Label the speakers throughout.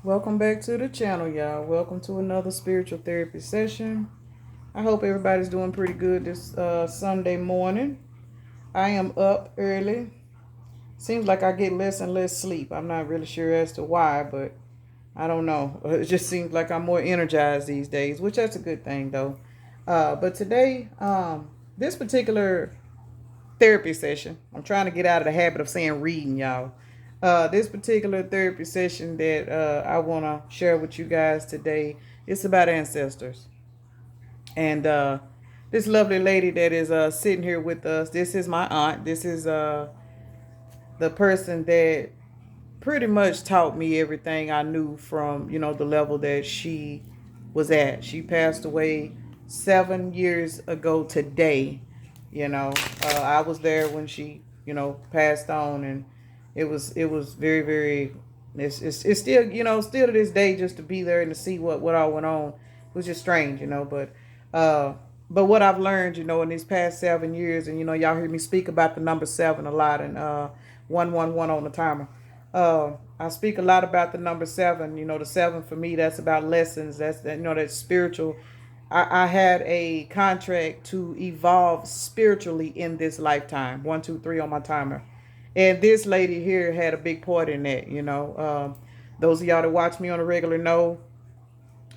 Speaker 1: Welcome back to the channel, y'all. Welcome to another spiritual therapy session. I hope everybody's doing pretty good this Sunday morning. I am up early. Seems like I get less and less sleep. I'm not really sure as to why, but I don't know. It just seems like I'm more energized these days, which that's a good thing though. But today, this particular therapy session. I'm trying to get out of the habit of saying reading, y'all. This particular therapy session that I want to share with you guys today, it's about ancestors. And this lovely lady that is sitting here with us, this is my aunt. This is the person that pretty much taught me everything I knew from, the level that she was at. She passed away 7 years ago today. I was there when she, passed on, and it was very, very. It's still, still to this day, just to be there and to see what all went on, it was just strange, uh, but what I've learned, in these past 7 years, and y'all hear me speak about the number seven a lot, and 111 on the timer. I speak a lot about the number seven. The seven for me, that's about lessons. That's that. That's spiritual. I had a contract to evolve spiritually in this lifetime. 1, 2, 3 on my timer, and this lady here had a big part in that. Those of y'all that watch me on a regular know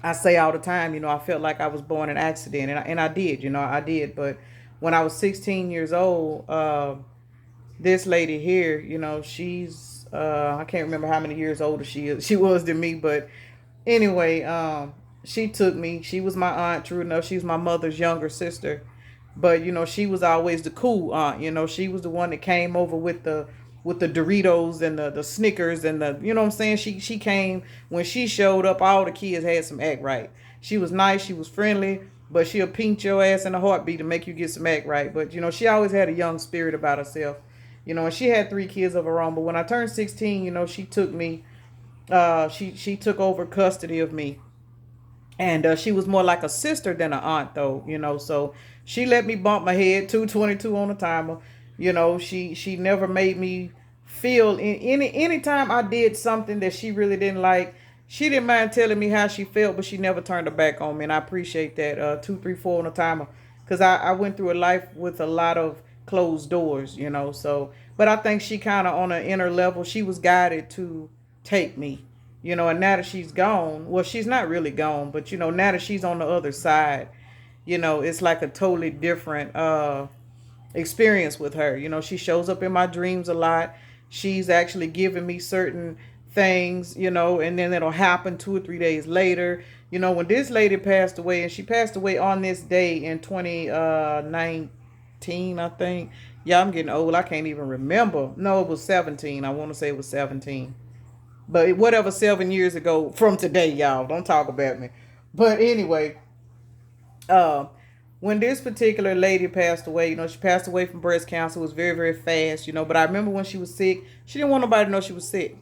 Speaker 1: I say all the time, I felt like I was born in an accident, and I did, I did. But when I was 16 years old, this lady here, she's I can't remember how many years older she was than me, but anyway, she took me. She was my aunt. True enough, she was my mother's younger sister, but she was always the cool aunt. She was the one that came over with the Doritos and the Snickers and the, what I'm saying. She came when she showed up. All the kids had some act right. She was nice. She was friendly, but she'll pinch your ass in a heartbeat to make you get some act right. But she always had a young spirit about herself. And she had 3 kids of her own. But when I turned 16, she took me. She took over custody of me, and she was more like a sister than an aunt, though. So she let me bump my head 222 on the timer. She never made me feel in anytime I did something that she really didn't like. She didn't mind telling me how she felt, but she never turned her back on me, and I appreciate that. 2, 3, 4 on the timer, because I went through a life with a lot of closed doors. So, but I think she kind of on an inner level, she was guided to take me. And now that she's gone, well, she's not really gone, but now that she's on the other side, it's like a totally different experience with her. She shows up in my dreams a lot. She's actually giving me certain things, and then it'll happen 2 or 3 days later. When this lady passed away, and she passed away on this day in 2019, I think. Yeah, I'm getting old. I can't even remember. No, it was 17. I want to say it was 17. But whatever, 7 years ago from today, y'all. Don't talk about me. But anyway, uh, when this particular lady passed away, she passed away from breast cancer. It was very, very fast, But I remember when she was sick, she didn't want nobody to know she was sick.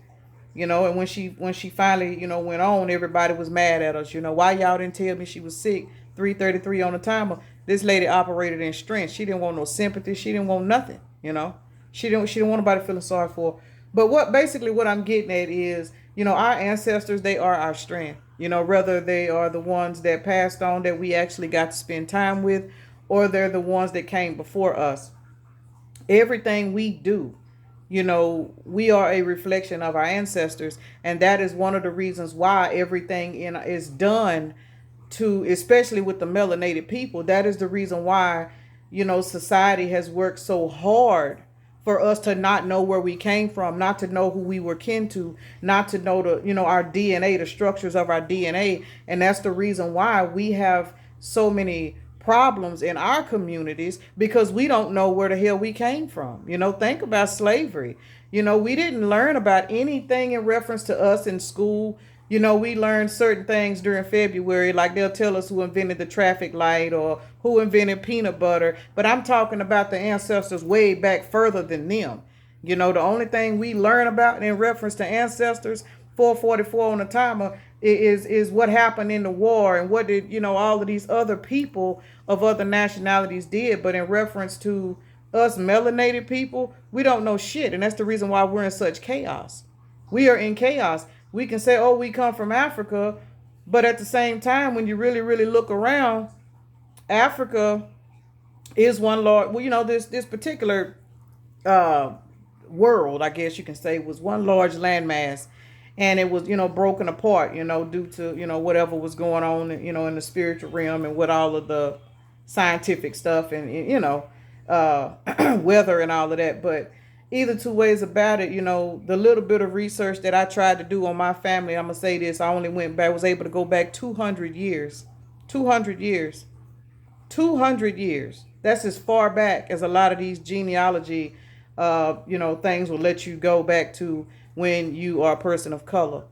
Speaker 1: And when she finally, went on, everybody was mad at us. Why y'all didn't tell me she was sick? 3:33 on the timer. This lady operated in strength. She didn't want no sympathy. She didn't want nothing. She didn't want nobody feeling sorry for her. But what I'm getting at is, our ancestors, they are our strength. Whether they are the ones that passed on that we actually got to spend time with, or they're the ones that came before us. Everything we do, we are a reflection of our ancestors, and that is one of the reasons why everything is done to, especially with the melanated people. That is the reason why, society has worked so hard for us to not know where we came from, not to know who we were kin to, not to know our DNA, the structures of our DNA. And that's the reason why we have so many problems in our communities, because we don't know where the hell we came from. Think about slavery. We didn't learn about anything in reference to us in school. We learned certain things during February, like they'll tell us who invented the traffic light or who invented peanut butter. But I'm talking about the ancestors way back further than them. The only thing we learn about in reference to ancestors, 444 on the timer, is what happened in the war, and what did, all of these other people of other nationalities did. But in reference to us melanated people, we don't know shit. And that's the reason why we're in such chaos. We are in chaos. We can say, oh, we come from Africa, but at the same time, when you really, really look around, Africa is one large, well, this particular uh, world, I guess you can say, was one large landmass. And it was, broken apart, due to, whatever was going on, in the spiritual realm and with all of the scientific stuff and, weather and all of that. But either two ways about it, the little bit of research that I tried to do on my family, I'm going to say this, I only went back, was able to go back 200 years. 200 years. 200 years. That's as far back as a lot of these genealogy, things will let you go back to when you are a person of color.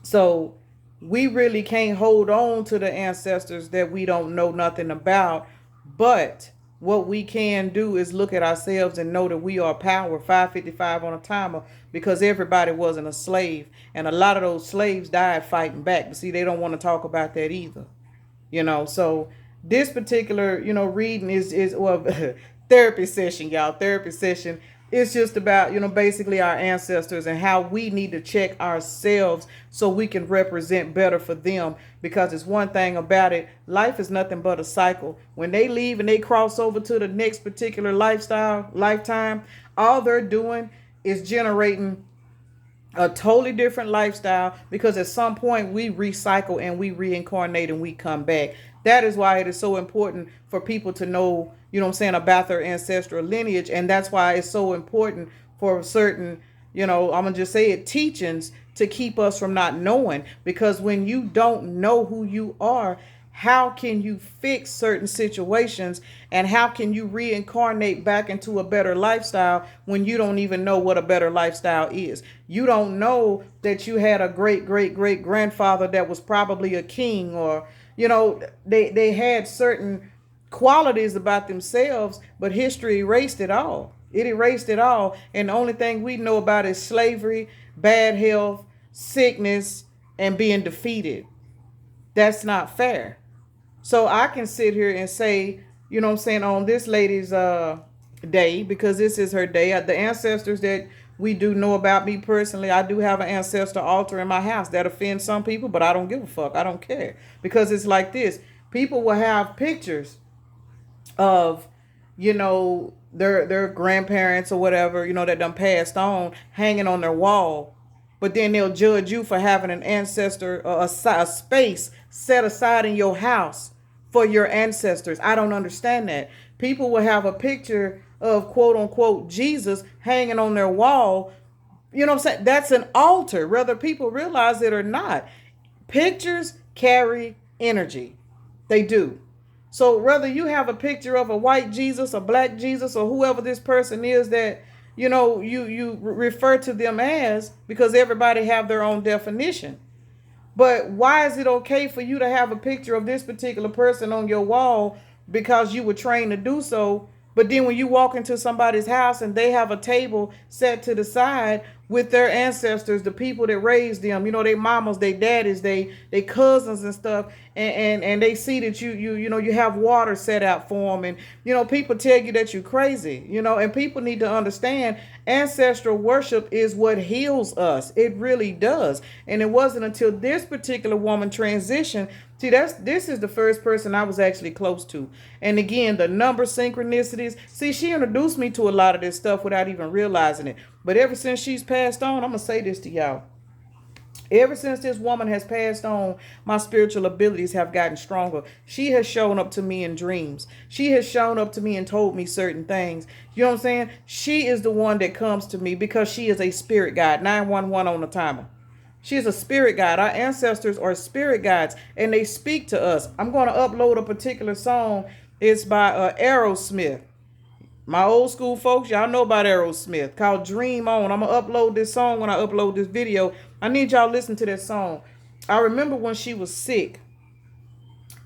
Speaker 1: So we really can't hold on to the ancestors that we don't know nothing about. But what we can do is look at ourselves and know that we are power, 555 on a timer, because everybody wasn't a slave. And a lot of those slaves died fighting back. But see, they don't want to talk about that either. So this particular, reading is well, therapy session, y'all. Therapy session. It's just about, basically our ancestors and how we need to check ourselves so we can represent better for them. Because it's one thing about it, life is nothing but a cycle. When they leave and they cross over to the next particular lifetime, all they're doing is generating a totally different lifestyle, because at some point we recycle and we reincarnate and we come back. That is why it is so important for people to know, about their ancestral lineage. And that's why it's so important for certain, I'm going to just say it, teachings to keep us from not knowing. Because when you don't know who you are, how can you fix certain situations, and how can you reincarnate back into a better lifestyle when you don't even know what a better lifestyle is? You don't know that you had a great, great, great grandfather that was probably a king, or, they had certain qualities about themselves, but history erased it all. It erased it all. And the only thing we know about is slavery, bad health, sickness, and being defeated. That's not fair. So I can sit here and say, on this lady's day, because this is her day, the ancestors that we do know about, me personally, I do have an ancestor altar in my house. That offends some people, but I don't give a fuck. I don't care. Because it's like this. People will have pictures of, their grandparents or whatever, that done passed on, hanging on their wall. But then they'll judge you for having an ancestor, a space set aside in your house for your ancestors. I don't understand that. People will have a picture of quote unquote Jesus hanging on their wall. You know what I'm saying? That's an altar, whether people realize it or not. Pictures carry energy. They do. So whether you have a picture of a white Jesus, a black Jesus, or whoever this person is that, you refer to them as, because everybody have their own definition. But why is it okay for you to have a picture of this particular person on your wall because you were trained to do so? But then when you walk into somebody's house and they have a table set to the side with their ancestors, the people that raised them, their mamas, their daddies, they cousins and stuff, and they see that you have water set out for them, and people tell you that you're crazy, and people need to understand ancestral worship is what heals us. It really does. And it wasn't until this particular woman transitioned. See, this is the first person I was actually close to. And again, the number synchronicities. See, she introduced me to a lot of this stuff without even realizing it. But ever since she's passed on, I'm going to say this to y'all. Ever since this woman has passed on, my spiritual abilities have gotten stronger. She has shown up to me in dreams. She has shown up to me and told me certain things. You know what I'm saying? She is the one that comes to me because she is a spirit guide. 911 on the timer. She is a spirit guide. Our ancestors are spirit guides, and they speak to us. I'm going to upload a particular song. It's by Aerosmith. My old school folks, y'all know about Aerosmith, called Dream On. I'm going to upload this song when I upload this video. I need y'all to listen to that song. I remember when she was sick,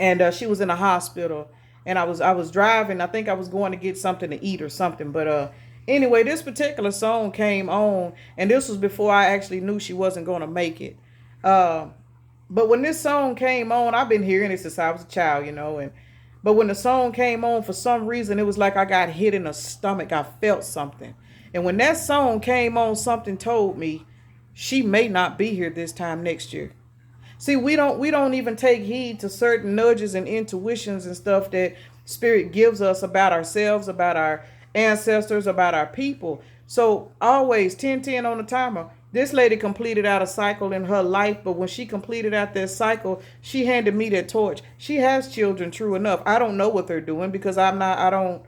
Speaker 1: and she was in the hospital, and I was driving. I think I was going to get something to eat or something, but anyway, this particular song came on, and this was before I actually knew she wasn't going to make it. But when this song came on, I've been hearing it since I was a child, but when the song came on, for some reason, it was like I got hit in the stomach. I felt something. And when that song came on, something told me she may not be here this time next year. See, we don't even take heed to certain nudges and intuitions and stuff that spirit gives us about ourselves, about our ancestors, about our people. So always 10-10 on the timer. This lady completed out a cycle in her life, but when she completed out that cycle, she handed me that torch. She has children, true enough. I don't know what they're doing because I don't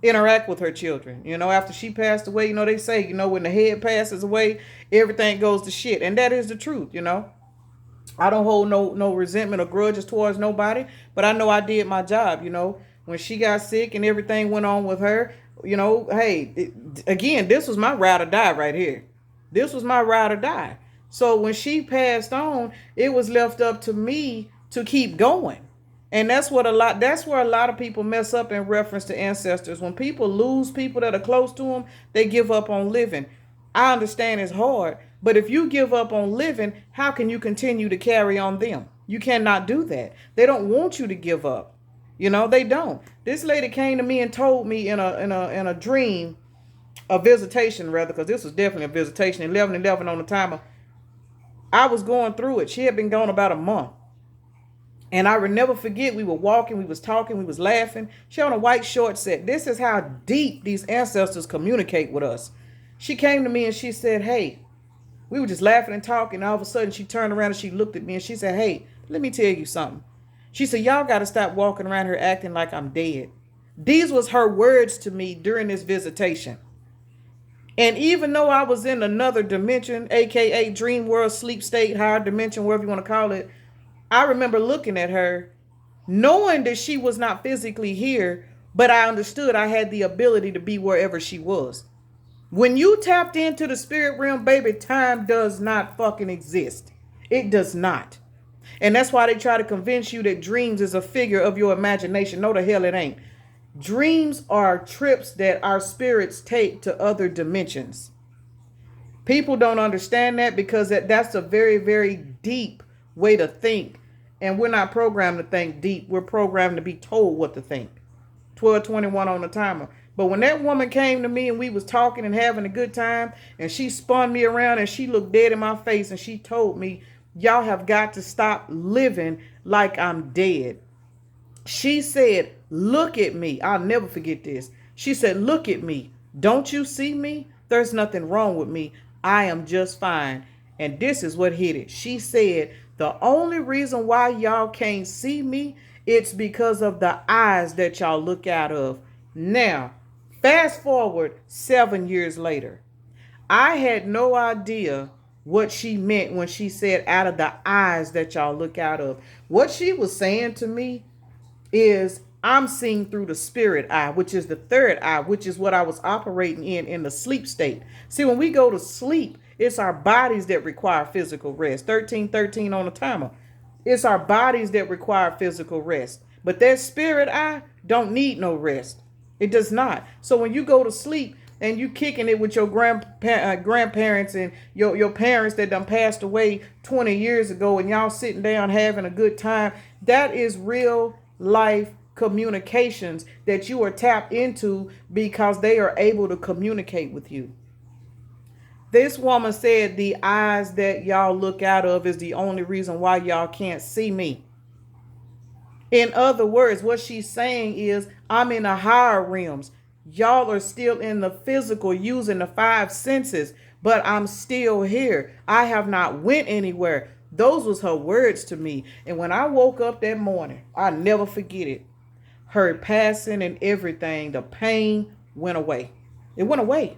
Speaker 1: interact with her children. After she passed away, they say, when the head passes away, everything goes to shit. And that is the truth. I don't hold no resentment or grudges towards nobody, but I know I did my job. When she got sick and everything went on with her, hey, again, this was my ride or die right here. This was my ride or die. So when she passed on, it was left up to me to keep going. And that's where a lot of people mess up in reference to ancestors. When people lose people that are close to them, they give up on living. I understand it's hard, but if you give up on living, how can you continue to carry on them? You cannot do that. They don't want you to give up. They don't. This lady came to me and told me in a dream, a visitation rather, because this was definitely a visitation, 11:11 on the timer. I was going through it. She had been gone about a month. And I will never forget, we were walking, we was talking, we was laughing. She on a white short set. This is how deep these ancestors communicate with us. She came to me and she said, hey, we were just laughing and talking. And all of a sudden she turned around and she looked at me and she said, hey, let me tell you something. She said, y'all got to stop walking around here acting like I'm dead. These was her words to me during this visitation. And even though I was in another dimension, aka dream world, sleep state, higher dimension, whatever you want to call it, I remember looking at her, knowing that she was not physically here, but I understood I had the ability to be wherever she was. When you tapped into the spirit realm, baby, time does not fucking exist. It does not. And that's why they try to convince you that dreams is a figure of your imagination. No, the hell it ain't. Dreams are trips that our spirits take to other dimensions. People don't understand that because that's a very, very deep way to think. And we're not programmed to think deep. We're programmed to be told what to think. 12:21 on the timer. But when that woman came to me and we was talking and having a good time, and she spun me around and she looked dead in my face and she told me, y'all have got to stop living like I'm dead. She said, look at me. I'll never forget this. She said, look at me. Don't you see me? There's nothing wrong with me. I am just fine. And this is what hit it. She said, the only reason why y'all can't see me, it's because of the eyes that y'all look out of. Now, fast forward 7 years later. I had no idea what she meant when she said out of the eyes that y'all look out of. What she was saying to me is I'm seeing through the spirit eye, which is the third eye, which is what I was operating in the sleep state. See, when we go to sleep, it's our bodies that require physical rest. 13:13 on the timer. It's our bodies that require physical rest. But that spirit eye don't need no rest. It does not. So when you go to sleep and you kicking it with your grandparents and your parents that done passed away 20 years ago and y'all sitting down having a good time, that is real life communications that you are tapped into because they are able to communicate with you. This woman said the eyes that y'all look out of is the only reason why y'all can't see me. In other words, what she's saying is I'm in the higher realms. Y'all are still in the physical using the five senses, but I'm still here. I have not went anywhere. Those was her words to me. And when I woke up that morning, I never forget it. Her passing and everything, the pain went away. It went away.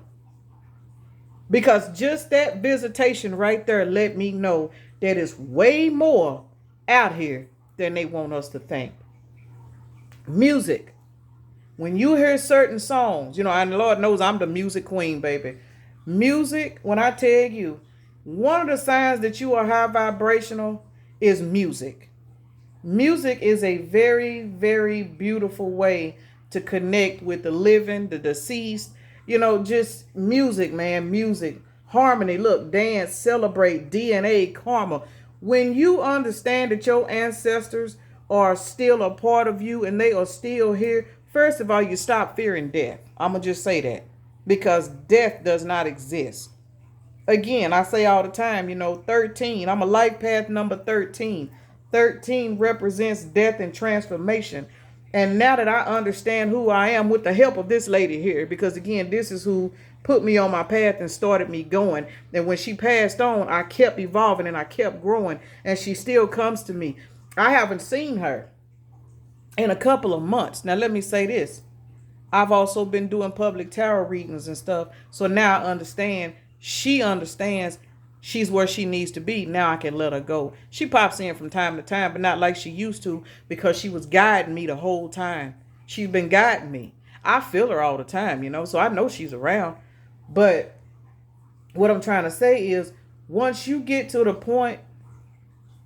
Speaker 1: Because just that visitation right there let me know that it's way more out here than they want us to think. Music. When you hear certain songs, and the Lord knows I'm the music queen, baby. Music, when I tell you, one of the signs that you are high vibrational is music. Music is a very, very beautiful way to connect with the living, the deceased. Just music, man, music, harmony, look, dance, celebrate, DNA, karma. When you understand that your ancestors are still a part of you and they are still here, first of all, you stop fearing death. I'm going to just say that because death does not exist. Again, I say all the time, 13. I'm a life path number 13. 13 represents death and transformation. And now that I understand who I am with the help of this lady here, because again, this is who put me on my path and started me going. And when she passed on, I kept evolving and I kept growing. And she still comes to me. I haven't seen her in a couple of months. Now, let me say this. I've also been doing public tarot readings and stuff. So now I understand. She understands she's where she needs to be. Now I can let her go. She pops in from time to time, but not like she used to, because she was guiding me the whole time. She's been guiding me. I feel her all the time, so I know she's around. But what I'm trying to say is, once you get to the point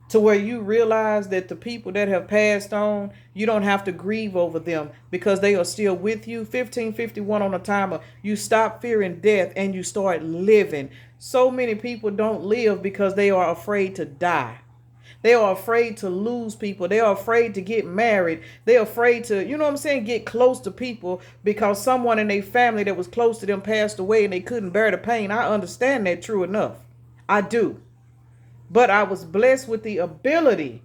Speaker 1: to where you realize that the people that have passed on, you don't have to grieve over them because they are still with you. 1551 on the timer. You stop fearing death and you start living. So many people don't live because they are afraid to die. They are afraid to lose people. They are afraid to get married. They're afraid to, get close to people because someone in their family that was close to them passed away and they couldn't bear the pain. I understand that, true enough. I do. But I was blessed with the ability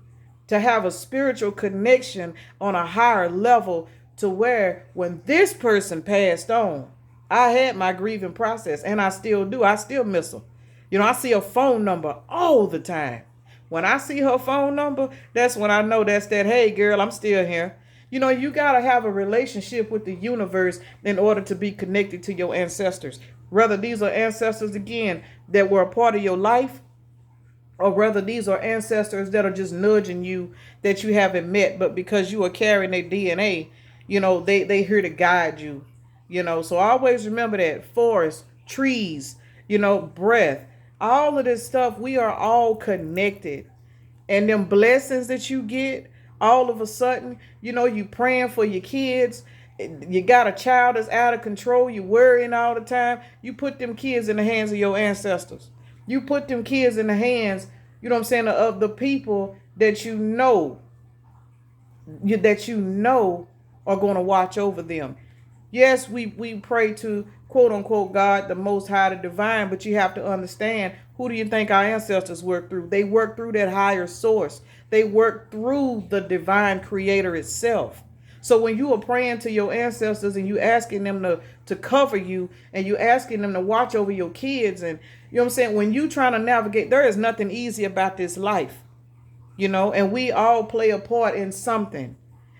Speaker 1: to have a spiritual connection on a higher level, to where when this person passed on, I had my grieving process, and I still do. I still miss her. I see her phone number all the time. When I see her phone number, that's when I know that's that, hey, girl, I'm still here. You got to have a relationship with the universe in order to be connected to your ancestors. Whether these are ancestors, again, that were a part of your life, or whether these are ancestors that are just nudging you that you haven't met, but because you are carrying their DNA, they here to guide you. So always remember that. Forests, trees, breath, all of this stuff, we are all connected. And them blessings that you get, all of a sudden, you praying for your kids. You got a child that's out of control. You worrying all the time. You put them kids in the hands of your ancestors. You put them kids in the hands, of the people that are going to watch over them. Yes, we pray to, quote unquote, God, the Most High, the Divine, but you have to understand, who do you think our ancestors worked through? They worked through that higher source. They worked through the divine creator itself. So when you are praying to your ancestors and you asking them to cover you, and you asking them to watch over your kids, and when you trying to navigate, there is nothing easy about this life, and we all play a part in something.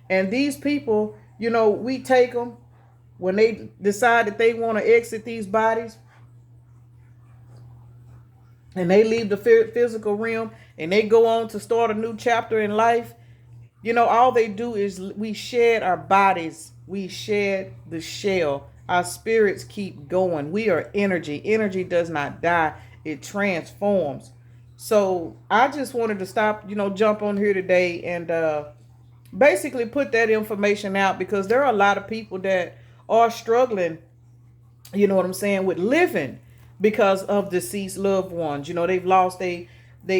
Speaker 1: And these people, we take them when they decide that they want to exit these bodies, and they leave the physical realm and they go on to start a new chapter in life. All they do is we shed our bodies. We shed the shell. Our spirits keep going. We are energy. Energy does not die. It transforms. So I just wanted to stop, jump on here today and basically put that information out, because there are a lot of people that are struggling, with living because of deceased loved ones. They've lost they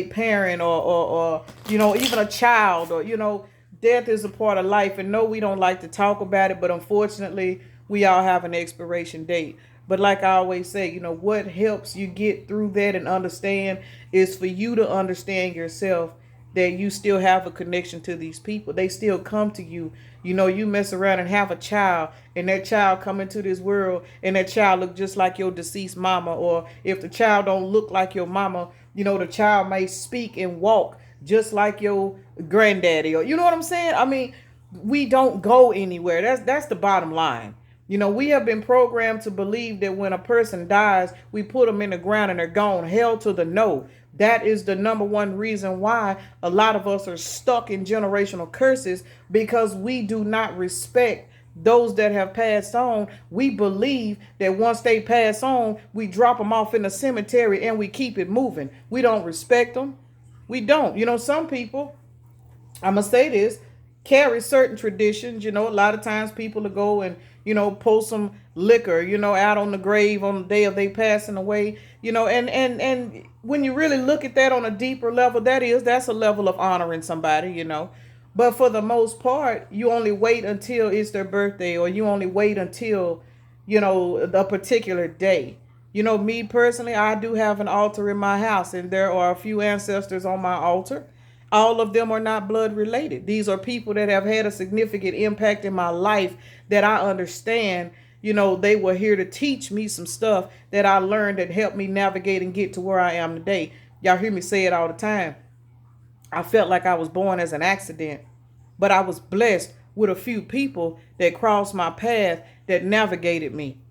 Speaker 1: parent or even a child, or death is a part of life. And no, we don't like to talk about it, but unfortunately we all have an expiration date. But like I always say, what helps you get through that and understand is for you to understand yourself, that you still have a connection to these people. They still come to you. You mess around and have a child, and that child come into this world, and that child look just like your deceased mama. Or if the child don't look like your mama, the child may speak and walk just like your granddaddy. Or, you know what I'm saying? I mean, we don't go anywhere. That's the bottom line. We have been programmed to believe that when a person dies, we put them in the ground and they're gone. Hell to the no. That is the number one reason why a lot of us are stuck in generational curses, because we do not respect those that have passed on. We believe that once they pass on, we drop them off in the cemetery and we keep it moving. We don't respect them. We don't. Some people, I'm going to say this, carry certain traditions. A lot of times people will go and, pour some liquor, out on the grave on the day of they passing away, and when you really look at that on a deeper level, that's a level of honoring somebody, but for the most part, you only wait until it's their birthday, or you only wait until, a particular day. You know, me personally, I do have an altar in my house, and there are a few ancestors on my altar. All of them are not blood related. These are people that have had a significant impact in my life that I understand. You know, they were here to teach me some stuff that I learned and helped me navigate and get to where I am today. Y'all hear me say it all the time. I felt like I was born as an accident, but I was blessed with a few people that crossed my path that navigated me.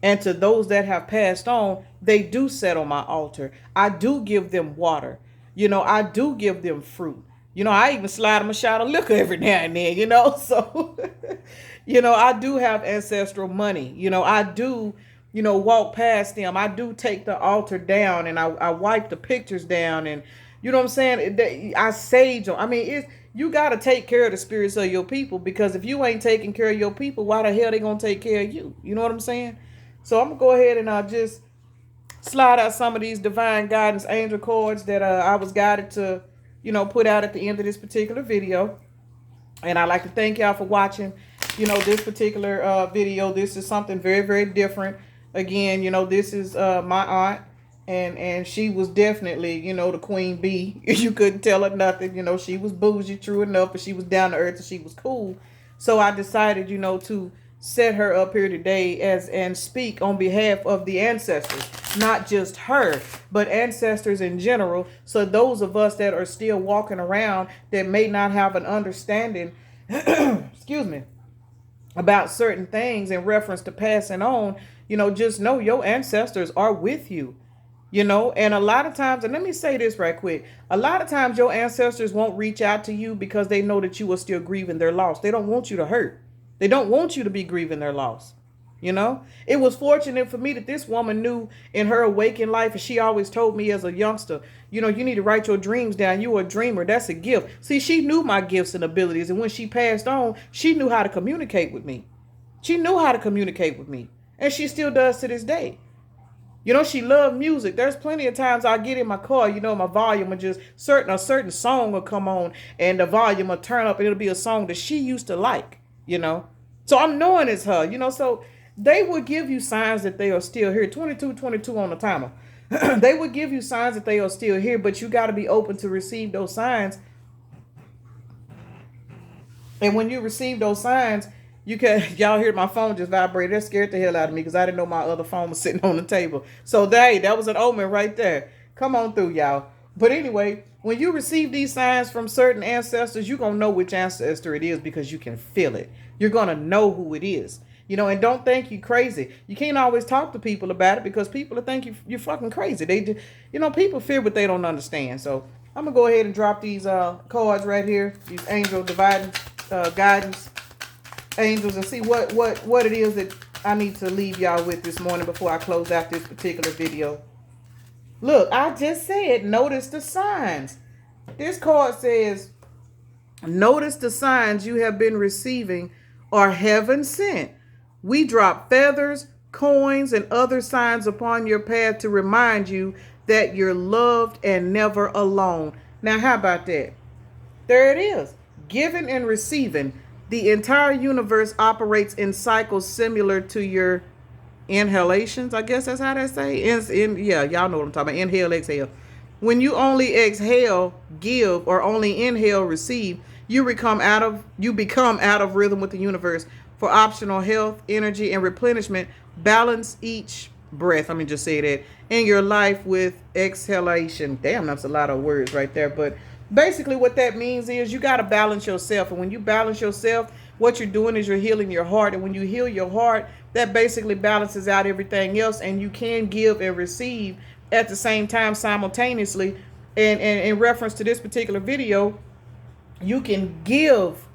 Speaker 1: And to those that have passed on, they do set on my altar. I do give them water. You know, I do give them fruit. You know, I even slide them a shot of liquor every now and then, you know. So, you know, I do have ancestral money. You know, I do, you know, walk past them. I do take the altar down and I wipe the pictures down and, you know what I'm saying? I sage them. I mean, you got to take care of the spirits of your people, because if you ain't taking care of your people, why the hell they going to take care of you? You know what I'm saying? So I'm going to go ahead and just slide out some of these divine guidance angel cards that I was guided to, you know, put out at the end of this particular video. And I'd like to thank y'all for watching, you know, this particular video. This is something very, very different. Again, you know, this is my aunt. And she was definitely, you know, the queen bee. You couldn't tell her nothing. You know, she was bougie, true enough, but she was down to earth and she was cool. So I decided, you know, to set her up here today and speak on behalf of the ancestors, not just her, but ancestors in general. So those of us that are still walking around that may not have an understanding, excuse me, about certain things in reference to passing on, you know, just know your ancestors are with you. You know, and a lot of times, and let me say this right quick, a lot of times your ancestors won't reach out to you because they know that you are still grieving their loss. They don't want you to hurt. They don't want you to be grieving their loss. You know, it was fortunate for me that this woman knew in her awakened life, and she always told me as a youngster, you know, you need to write your dreams down. You are a dreamer. That's a gift. See, she knew my gifts and abilities. And when she passed on, she knew how to communicate with me. She knew how to communicate with me. And she still does to this day. You know, she loved music. There's plenty of times I get in my car, you know, my volume will just a certain song will come on and the volume will turn up and it'll be a song that she used to like, you know. So I'm knowing it's her, you know, so they will give you signs that they are still here. 22 on the timer. They will give you signs that they are still here, but you got to be open to receive those signs. And when you receive those signs, you can, y'all hear my phone just vibrate. That scared the hell out of me because I didn't know my other phone was sitting on the table. So that was an omen right there. Come on through, y'all. But anyway, when you receive these signs from certain ancestors, you're going to know which ancestor it is because you can feel it. You're going to know who it is. You know, and don't think you crazy. You can't always talk to people about it because people will think you're fucking crazy. They, you know, people fear what they don't understand. So I'm going to go ahead and drop these cards right here. These angel dividing guidance angels, and see what it is that I need to leave y'all with this morning before I close out this particular video. Look, I just said, notice the signs. This card says, notice the signs you have been receiving are heaven sent. We drop feathers, coins, and other signs upon your path to remind you that you're loved and never alone. Now, how about that? There it is. Giving and receiving. The entire universe operates in cycles similar to your inhalations. I guess that's how they say. Yeah, y'all know what I'm talking about. Inhale, exhale. When you only exhale, give, or only inhale, receive, you become out of rhythm with the universe. For optional health, energy, and replenishment, balance each breath. Let me just say that in your life with exhalation. Damn, that's a lot of words right there, but basically what that means is you got to balance yourself. And when you balance yourself, what you're doing is you're healing your heart. And when you heal your heart, that basically balances out everything else. And you can give and receive at the same time simultaneously. And in reference to this particular video, you can give,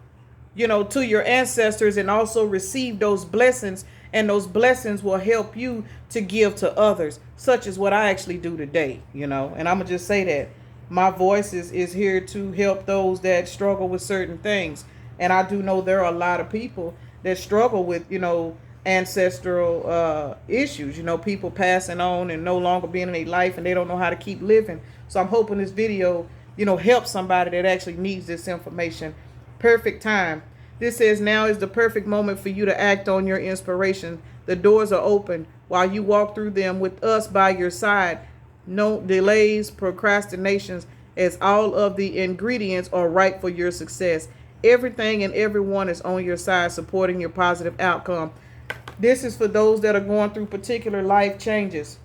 Speaker 1: you know, to your ancestors and also receive those blessings. And those blessings will help you to give to others, such as what I actually do today, you know. And I'm going to just say that. My voice is here to help those that struggle with certain things. And I do know there are a lot of people that struggle with, you know, ancestral issues, you know, people passing on and no longer being in their life and they don't know how to keep living. So I'm hoping this video, you know, helps somebody that actually needs this information. Perfect time. This says now is the perfect moment for you to act on your inspiration. The doors are open while you walk through them with us by your side. No delays, procrastinations, as all of the ingredients are right for your success. Everything and everyone is on your side supporting your positive outcome. This is for those that are going through particular life changes.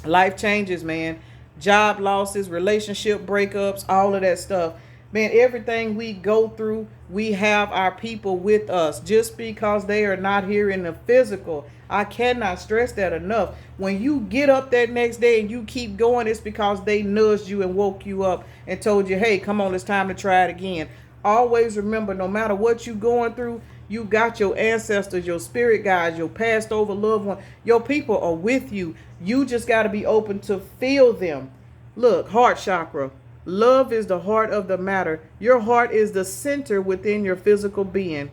Speaker 1: Life changes, man. Job losses, relationship breakups, all of that stuff. Man, everything we go through, we have our people with us. Just because they are not here in the physical, I cannot stress that enough. When you get up that next day and you keep going, it's because they nudged you and woke you up and told you, hey, come on, it's time to try it again. Always remember, no matter what you're going through, you got your ancestors, your spirit guides, your passed over loved one. Your people are with you. You just got to be open to feel them. Look, heart chakra. Love is the heart of the matter. Your heart is the center within your physical being.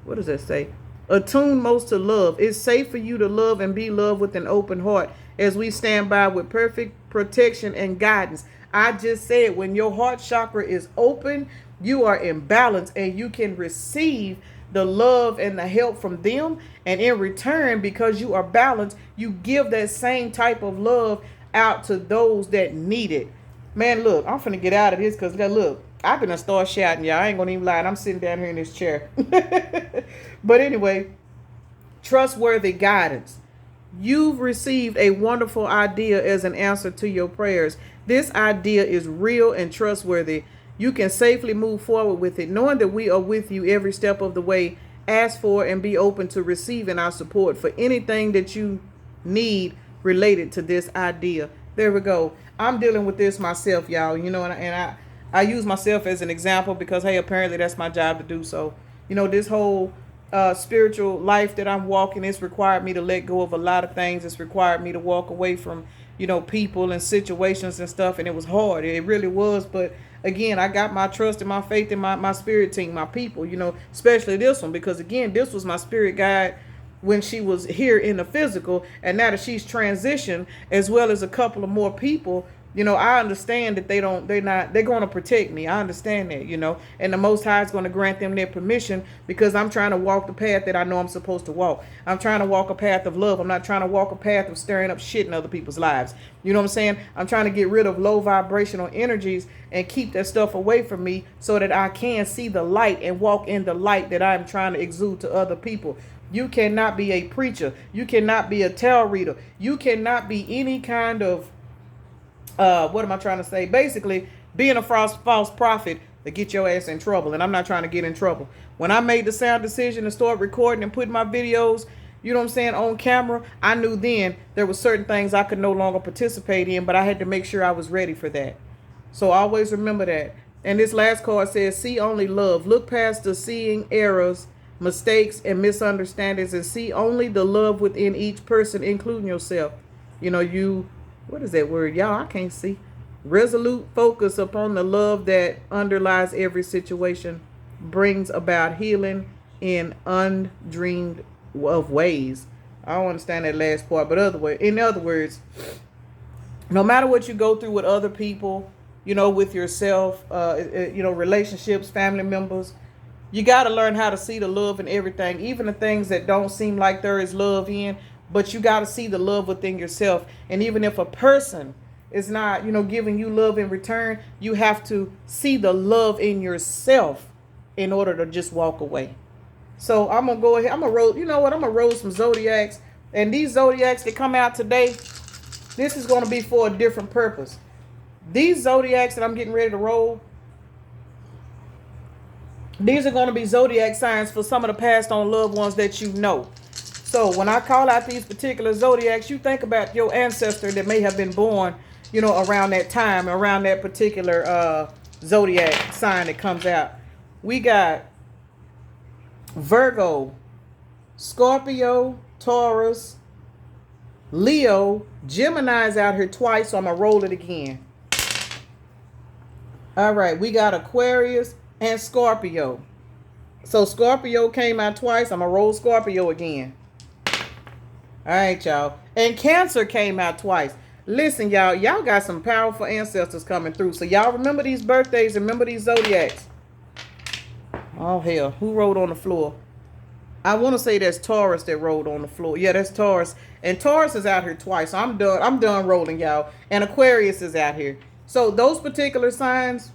Speaker 1: What does that say? Attune most to love. It's safe for you to love and be loved with an open heart as we stand by with perfect protection and guidance. I just said, when your heart chakra is open, you are in balance and you can receive the love and the help from them. And in return, because you are balanced, you give that same type of love out to those that need it. Man, look, I'm finna get out of this because, look, I've been a start shouting, y'all. I ain't gonna even lie. I'm sitting down here in this chair. But anyway, trustworthy guidance. You've received a wonderful idea as an answer to your prayers. This idea is real and trustworthy. You can safely move forward with it, knowing that we are with you every step of the way. Ask for and be open to receiving our support for anything that you need related to this idea. There we go. I'm dealing with this myself, y'all. You know, and I use myself as an example because, hey, apparently that's my job to do so. You know, this whole spiritual life that I'm walking, it's required me to let go of a lot of things. It's required me to walk away from, you know, people and situations and stuff. And it was hard. It really was. But again, I got my trust and my faith in my spirit team, my people, you know, especially this one, because again, this was my spirit guide when she was here in the physical. And now that she's transitioned, as well as a couple of more people, you know, I understand that they're going to protect me. I understand that, you know, and the Most High is going to grant them their permission because I'm trying to walk the path that I know I'm supposed to walk. I'm trying to walk a path of love. I'm not trying to walk a path of stirring up shit in other people's lives. You know what I'm saying? I'm trying to get rid of low vibrational energies and keep that stuff away from me so that I can see the light and walk in the light that I'm trying to exude to other people. You cannot be a preacher. You cannot be a tarot reader. You cannot be any kind of what am I trying to say? Basically, being a false prophet to get your ass in trouble. And I'm not trying to get in trouble. When I made the sound decision to start recording and putting my videos, you know what I'm saying, on camera, I knew then there were certain things I could no longer participate in, but I had to make sure I was ready for that. So always remember that. And this last card says, see only love. Look past the seeing errors, mistakes, and misunderstandings and see only the love within each person, including yourself. You know, what is that word? Y'all, I can't see. Resolute focus upon the love that underlies every situation brings about healing in undreamed of ways. I don't understand that last part, but in other words, no matter what you go through with other people, you know, with yourself, you know, relationships, family members, you got to learn how to see the love in everything, even the things that don't seem like there is love in. But you got to see the love within yourself. And even if a person is not, you know, giving you love in return, you have to see the love in yourself in order to just walk away. So I'm going to go ahead. I'm going to roll. You know what? I'm going to roll some zodiacs. And these zodiacs that come out today, this is going to be for a different purpose. These zodiacs that I'm getting ready to roll, these are going to be zodiac signs for some of the passed on loved ones that you know. So when I call out these particular zodiacs, you think about your ancestor that may have been born, you know, around that time, around that particular zodiac sign that comes out. We got Virgo, Scorpio, Taurus, Leo. Gemini's out here twice, so I'm going to roll it again. All right, we got Aquarius and Scorpio. So Scorpio came out twice. I'm going to roll Scorpio again. All right, y'all. And Cancer came out twice. Listen, y'all got some powerful ancestors coming through. So y'all remember these birthdays and remember these zodiacs. Oh hell, who rolled on the floor? I want to say that's Taurus that rolled on the floor. Yeah, that's Taurus. And Taurus is out here twice. So I'm done. I'm done rolling, y'all. And Aquarius is out here. So those particular signs,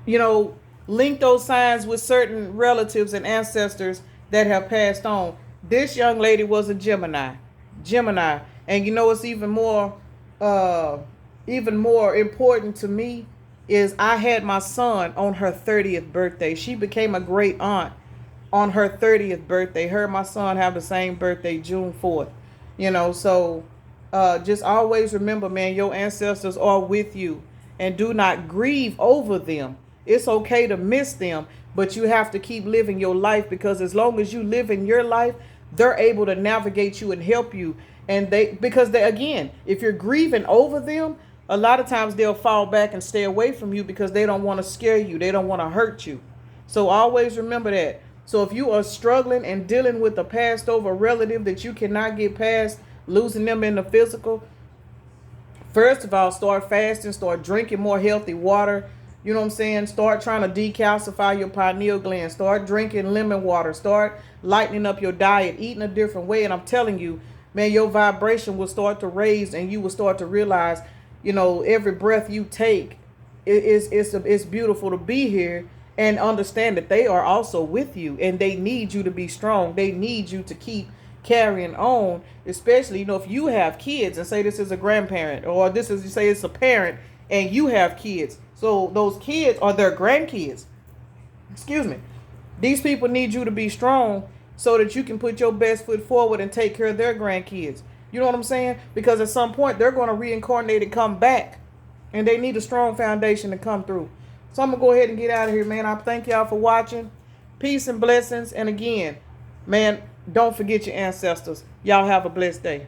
Speaker 1: you know, link those signs with certain relatives and ancestors that have passed on. This young lady was a Gemini. Gemini. And you know what's even more important to me is I had my son on her 30th birthday. She became a great aunt on her 30th birthday. Her and my son have the same birthday, June 4th. You know, so just always remember, man, your ancestors are with you, and do not grieve over them. It's okay to miss them, but you have to keep living your life, because as long as you live in your life, they're able to navigate you and help you. And because they, again, if you're grieving over them, a lot of times they'll fall back and stay away from you because they don't want to scare you. They don't want to hurt you. So always remember that. So if you are struggling and dealing with a passed over relative that you cannot get past, losing them in the physical, first of all, start fasting, start drinking more healthy water. You know what I'm saying? Start trying to decalcify your pineal gland. Start drinking lemon water. Start lightening up your diet, eating a different way. And I'm telling you, man, your vibration will start to raise, and you will start to realize, you know, every breath you take, it's beautiful to be here. And understand that they are also with you, and they need you to be strong. They need you to keep carrying on, especially, you know, if you have kids, and say this is a grandparent, or this is, you say it's a parent and you have kids. So those kids are their grandkids. Excuse me. These people need you to be strong so that you can put your best foot forward and take care of their grandkids. You know what I'm saying? Because at some point they're going to reincarnate and come back, and they need a strong foundation to come through. So I'm going to go ahead and get out of here, man. I thank y'all for watching. Peace and blessings. And again, man, don't forget your ancestors. Y'all have a blessed day.